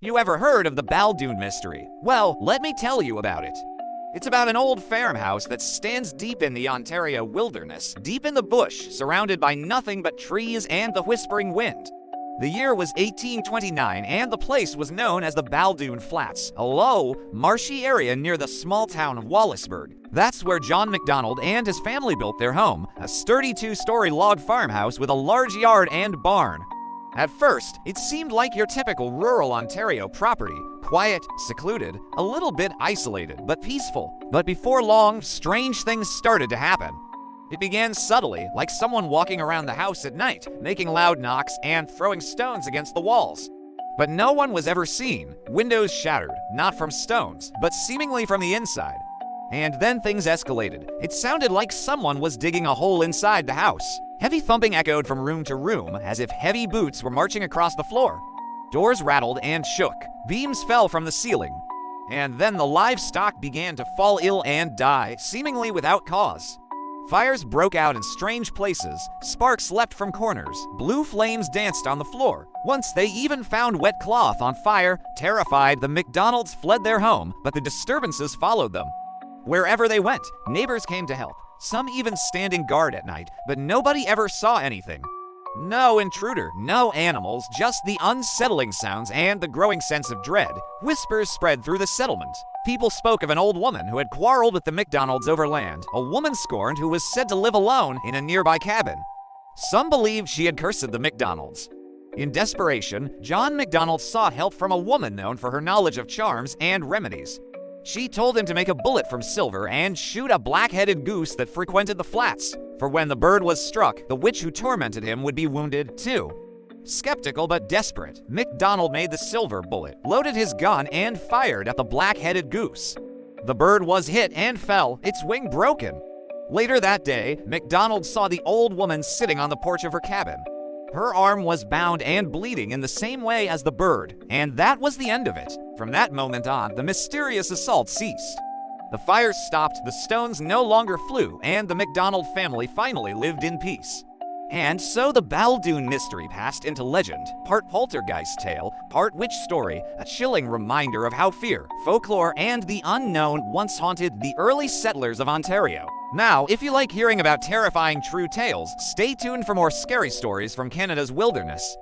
You ever heard of the Baldoon mystery? Well, let me tell you about it. It's about an old farmhouse that stands deep in the Ontario wilderness, deep in the bush, surrounded by nothing but trees and the whispering wind. The year was 1829, and the place was known as the Baldoon Flats, a low, marshy area near the small town of Wallaceburg. That's where John MacDonald and his family built their home, a sturdy two-story log farmhouse with a large yard and barn. At first, it seemed like your typical rural Ontario property, quiet, secluded, a little bit isolated, but peaceful. But before long, strange things started to happen. It began subtly, like someone walking around the house at night, making loud knocks and throwing stones against the walls. But no one was ever seen. Windows shattered, not from stones, but seemingly from the inside. And then things escalated. It sounded like someone was digging a hole inside the house. Heavy thumping echoed from room to room, as if heavy boots were marching across the floor. Doors rattled and shook. Beams fell from the ceiling. And then the livestock began to fall ill and die, seemingly without cause. Fires broke out in strange places. Sparks leapt from corners. Blue flames danced on the floor. Once they even found wet cloth on fire. Terrified, the MacDonalds fled their home, but the disturbances followed them. Wherever they went, neighbors came to help, some even standing guard at night, but nobody ever saw anything. No intruder, no animals, just the unsettling sounds and the growing sense of dread. Whispers spread through the settlement. People spoke of an old woman who had quarreled with the MacDonalds over land, a woman scorned who was said to live alone in a nearby cabin. Some believed she had cursed the MacDonalds. In desperation, John MacDonald sought help from a woman known for her knowledge of charms and remedies. She told him to make a bullet from silver and shoot a black-headed goose that frequented the flats, for when the bird was struck, the witch who tormented him would be wounded too. Skeptical but desperate, MacDonald made the silver bullet, loaded his gun, and fired at the black-headed goose. The bird was hit and fell, its wing broken. Later that day, MacDonald saw the old woman sitting on the porch of her cabin. Her arm was bound and bleeding in the same way as the bird, and that was the end of it. From that moment on, the mysterious assault ceased. The fires stopped, the stones no longer flew, and the MacDonald family finally lived in peace. And so the Baldoon mystery passed into legend, part poltergeist tale, part witch story, a chilling reminder of how fear, folklore, and the unknown once haunted the early settlers of Ontario. Now, if you like hearing about terrifying true tales, stay tuned for more scary stories from Canada's wilderness.